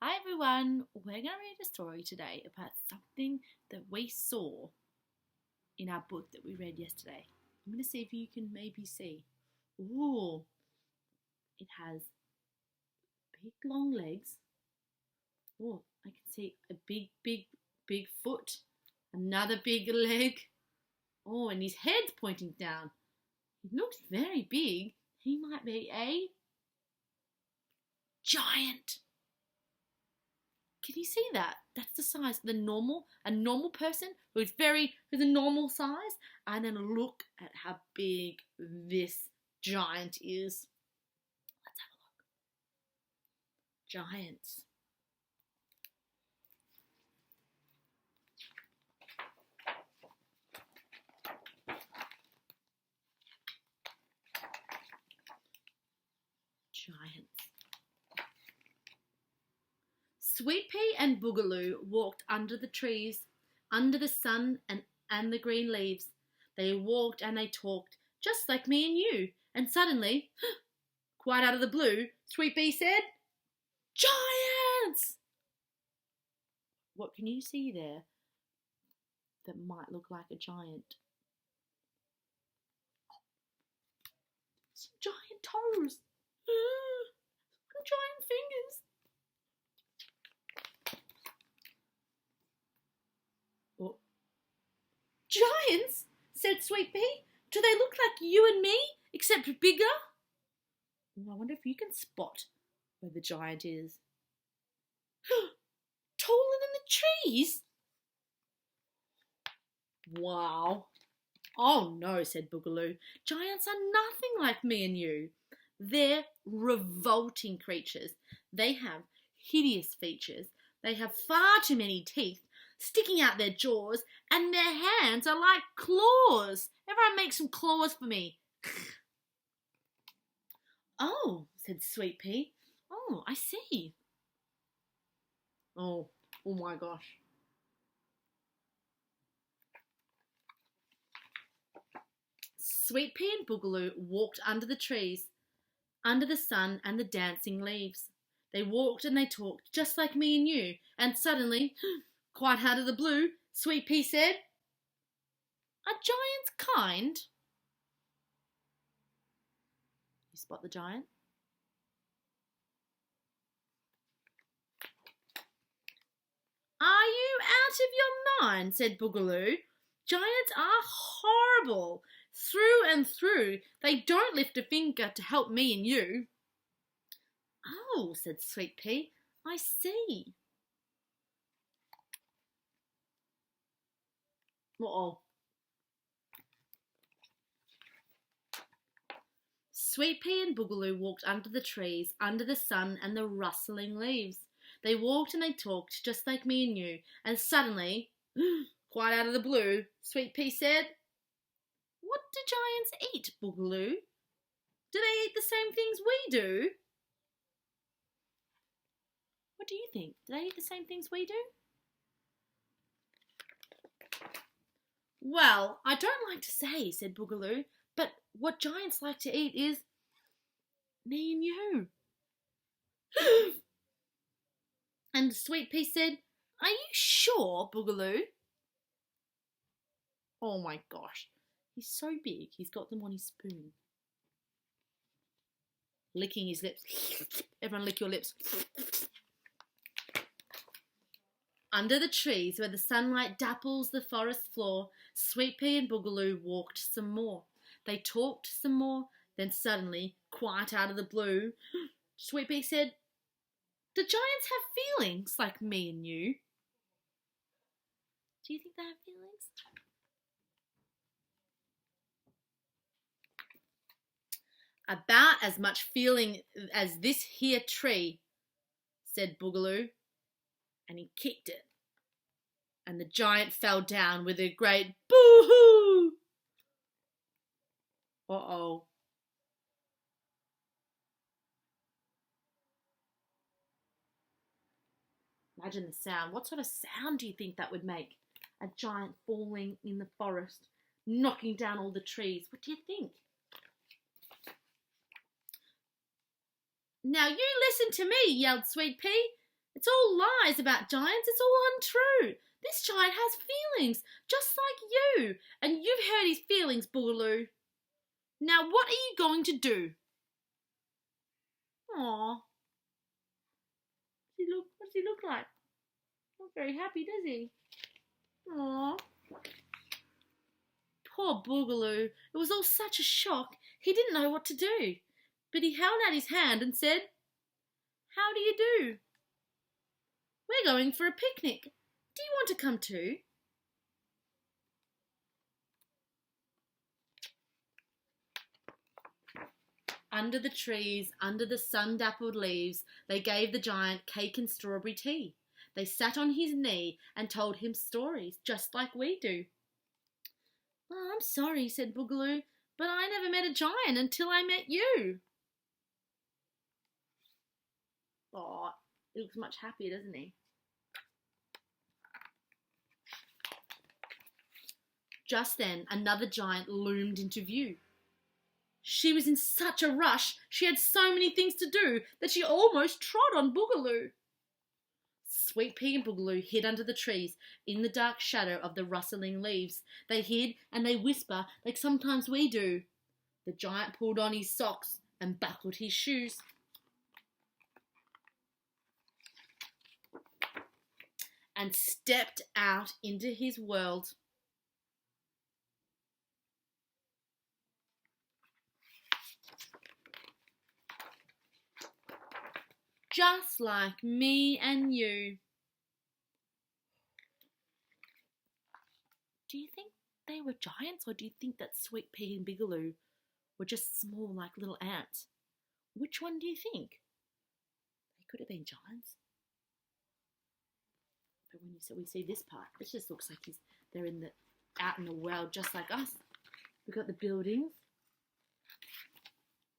Hi everyone, we're going to read a story today about something that we saw in our book that we read yesterday. I'm going to see if you can maybe see. Ooh, it has big long legs. Oh, I can see a big foot, another big leg. Oh, and his head's pointing down. He looks very big. He might be a giant. Can you see that? That's the size. A normal person who's a normal size, and then look at how big this giant is. Let's have a look. Giants. Giants. Sweet Pea and Boogaloo walked under the trees, under the sun and the green leaves. They walked and they talked, just like me and you. And suddenly, quite out of the blue, Sweet Pea said, "Giants!" What can you see there that might look like a giant? Some giant toes. Some giant fingers. Oh. Giants, said Sweet Pea. Do they look like you and me, except bigger? I wonder if you can spot where the giant is. Taller than the trees? Wow. Oh no, said Boogaloo. Giants are nothing like me and you. They're revolting creatures. They have hideous features. They have far too many teeth sticking out their jaws, and their hands are like claws. Everyone make some claws for me. Oh, said Sweet Pea. Oh, I see. Oh my gosh. Sweet Pea and Boogaloo walked under the trees, under the sun and the dancing leaves. They walked and they talked, just like me and you. And suddenly, quite out of the blue, Sweet Pea said, "Are giants kind?" You spot the giant? "Are you out of your mind?" said Boogaloo. "Giants are horrible. Through and through. They don't lift a finger to help me and you." Oh, said Sweet Pea, I see. Uh-oh. Sweet Pea and Boogaloo walked under the trees, under the sun and the rustling leaves. They walked and they talked, just like me and you. And suddenly, quite out of the blue, Sweet Pea said, "What do giants eat, Boogaloo? Do they eat the same things we do?" What do you think? Do they eat the same things we do? "Well, I don't like to say," said Boogaloo, "but what giants like to eat is me and you." And Sweet Pea said, "Are you sure, Boogaloo?" Oh my gosh, he's so big, he's got them on his spoon. Licking his lips. Everyone lick your lips. Under the trees where the sunlight dapples the forest floor, Sweet Pea and Boogaloo walked some more. They talked some more, then suddenly, quite out of the blue, Sweet Pea said, "Do giants have feelings like me and you?" Do you think they have feelings? "About as much feeling as this here tree," said Boogaloo, and he kicked it. And the giant fell down with a great boo-hoo. Uh-oh. Imagine the sound. What sort of sound do you think that would make? A giant falling in the forest, knocking down all the trees. What do you think? "Now you listen to me," yelled Sweet Pea. It's all lies about giants. It's all untrue. This giant has feelings, just like you. And you've hurt his feelings, Boogaloo. Now what are you going to do? Aw. What does he look like? Not very happy, does he? Aw. Poor Boogaloo. It was all such a shock. He didn't know what to do. But he held out his hand and said, "How do you do? We're going for a picnic. Do you want to come too?" Under the trees, under the sun-dappled leaves, they gave the giant cake and strawberry tea. They sat on his knee and told him stories, just like we do. "Oh, I'm sorry," said Boogaloo, "but I never met a giant until I met you." Oh, he looks much happier, doesn't he? Just then, another giant loomed into view. She was in such a rush, she had so many things to do, that she almost trod on Boogaloo. Sweet Pea and Boogaloo hid under the trees, in the dark shadow of the rustling leaves. They hid and they whisper like sometimes we do. The giant pulled on his socks and buckled his shoes. And stepped out into his world. Just like me and you. Do you think they were giants, or do you think that Sweet Pea and Boogaloo were just small, like little ants? Which one do you think? They could have been giants. But when we see this part, it just looks like they're out in the world just like us. We've got the buildings.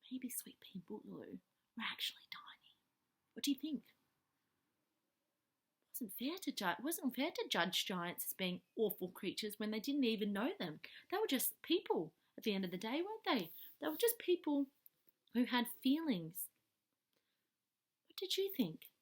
Maybe Sweet Pea and Boogaloo were actually tiny. What do you think? It wasn't fair to judge giants as being awful creatures when they didn't even know them. They were just people at the end of the day, weren't they? They were just people who had feelings. What did you think?